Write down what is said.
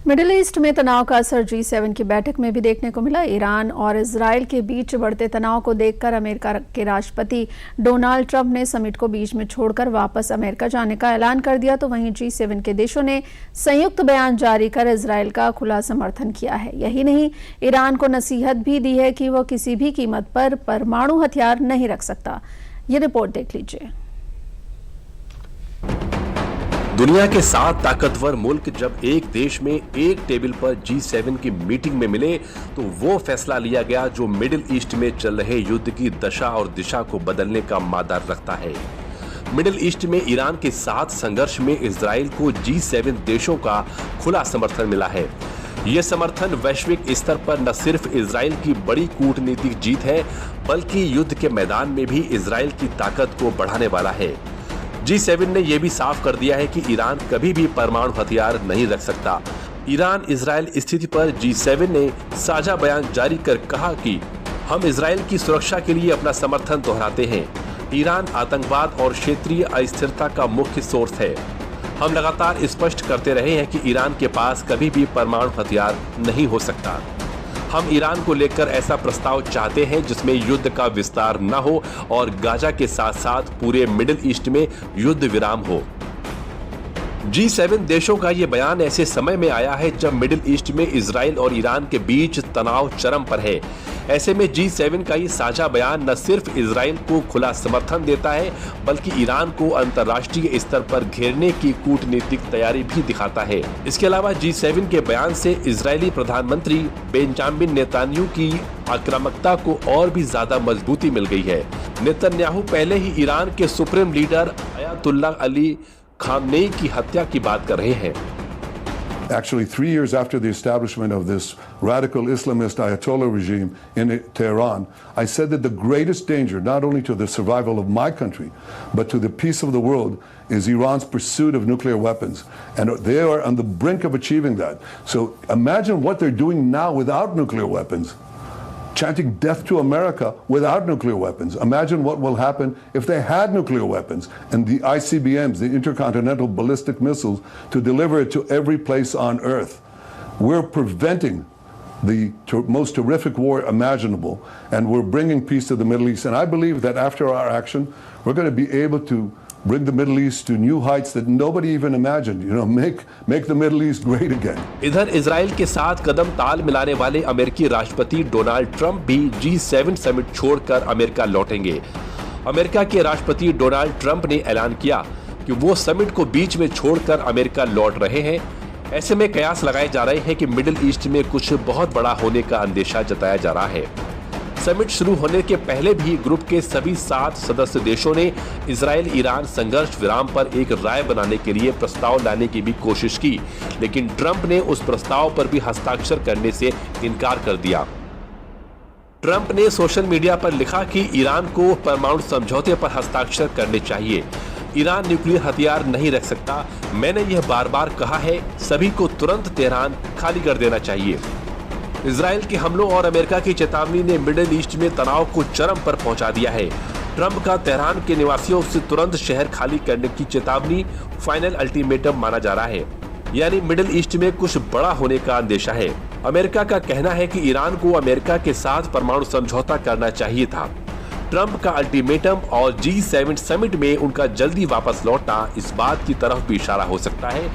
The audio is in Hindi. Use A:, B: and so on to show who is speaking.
A: मिडिल ईस्ट में तनाव का असर G7 की बैठक में भी देखने को मिला। ईरान और इजराइल के बीच बढ़ते तनाव को देखकर अमेरिका के राष्ट्रपति डोनाल्ड ट्रंप ने समिट को बीच में छोड़कर वापस अमेरिका जाने का ऐलान कर दिया। तो वहीं G7 के देशों ने संयुक्त बयान जारी कर इजराइल का खुला समर्थन किया है। यही नहीं, ईरान को नसीहत भी दी है कि वह किसी भी कीमत पर परमाणु हथियार नहीं रख सकता। ये रिपोर्ट देख लीजिए।
B: दुनिया के 7 ताकतवर मुल्क जब एक देश में एक टेबल पर G7 की मीटिंग में मिले तो वो फैसला लिया गया जो मिडिल ईस्ट में चल रहे युद्ध की दशा और दिशा को बदलने का मादा रखता है। मिडिल ईस्ट में ईरान के साथ संघर्ष में इजराइल को G7 देशों का खुला समर्थन मिला है। ये समर्थन वैश्विक स्तर पर न सिर्फ इजराइल की बड़ी कूटनीतिक जीत है, बल्कि युद्ध के मैदान में भी इजराइल की ताकत को बढ़ाने वाला है। G7 ने यह भी साफ कर दिया है कि ईरान कभी भी परमाणु हथियार नहीं रख सकता। ईरान इजराइल स्थिति पर G7 ने साझा बयान जारी कर कहा कि हम इजराइल की सुरक्षा के लिए अपना समर्थन दोहराते हैं। ईरान आतंकवाद और क्षेत्रीय अस्थिरता का मुख्य सोर्स है। हम लगातार स्पष्ट करते रहे हैं कि ईरान के पास कभी भी परमाणु हथियार नहीं हो सकता। हम ईरान को लेकर ऐसा प्रस्ताव चाहते हैं जिसमें युद्ध का विस्तार न हो और गाजा के साथ साथ पूरे मिडिल ईस्ट में युद्ध विराम हो। G7 देशों का ये बयान ऐसे समय में आया है जब मिडिल ईस्ट में इजराइल और ईरान के बीच तनाव चरम पर है। ऐसे में G7 का ये साझा बयान न सिर्फ इजराइल को खुला समर्थन देता है, बल्कि ईरान को अंतर्राष्ट्रीय स्तर पर घेरने की कूटनीतिक तैयारी भी दिखाता है। इसके अलावा G7 के बयान से इजरायली प्रधानमंत्री बेंजामिन नेतन्याहू की आक्रामकता को और भी ज्यादा मजबूती मिल गई है। नेतन्याहू पहले ही ईरान के supreme leader Ayatollah Ali Khamenei की हत्या की बात कर रहे हैं।
C: Actually, 3 years after the establishment of this radical Islamist Ayatollah regime in Tehran, I said that the greatest danger, not only to the survival of my country, but to the peace of the world, is Iran's pursuit of nuclear weapons. And they are on the brink of achieving that. So imagine what they're doing now without nuclear weapons. Chanting death to America without nuclear weapons. Imagine what will happen if they had nuclear weapons and the ICBMs, the intercontinental ballistic missiles, to deliver it to every place on earth. We're preventing the most terrific war imaginable, and we're bringing peace to the Middle East. And I believe that after our action, we're going to be able to bring the Middle East to new heights that nobody even imagined. You know, make the Middle East great again.
B: इधर इजराइल के साथ कदम ताल मिलाने वाले अमेरिकी राष्ट्रपति डोनाल्ड ट्रंप भी G7 समिट छोड़कर अमेरिका लौटेंगे। अमेरिका के राष्ट्रपति डोनाल्ड ट्रंप ने ऐलान किया कि वो समिट को बीच में छोड़कर अमेरिका लौट रहे हैं। ऐसे में कयास लगाए जा रहे हैं कि मिडिल ईस्ट में कुछ बहुत बड़ा होने का अंदेशा जताया जा रहा है। समिट शुरू होने के पहले भी ग्रुप के सभी 7 सदस्य देशों ने इजराइल ईरान संघर्ष विराम पर एक राय बनाने के लिए प्रस्ताव लाने की भी कोशिश की, लेकिन ट्रंप ने उस प्रस्ताव पर भी हस्ताक्षर करने से इनकार कर दिया। ट्रंप ने सोशल मीडिया पर लिखा कि ईरान को परमाणु समझौते पर हस्ताक्षर करने चाहिए। ईरान न्यूक्लियर हथियार नहीं रख सकता। मैंने यह बार बार कहा है, सभी को तुरंत तेहरान खाली कर देना चाहिए। इजराइल के हमलों और अमेरिका की चेतावनी ने मिडिल ईस्ट में तनाव को चरम पर पहुंचा दिया है। ट्रंप का तेहरान के निवासियों से तुरंत शहर खाली करने की चेतावनी फाइनल अल्टीमेटम माना जा रहा है, यानी मिडिल ईस्ट में कुछ बड़ा होने का अंदेशा है। अमेरिका का कहना है कि ईरान को अमेरिका के साथ परमाणु समझौता करना चाहिए था। ट्रंप का अल्टीमेटम और G7 समिट में उनका जल्दी वापस लौटना इस बात की तरफ भी इशारा हो सकता है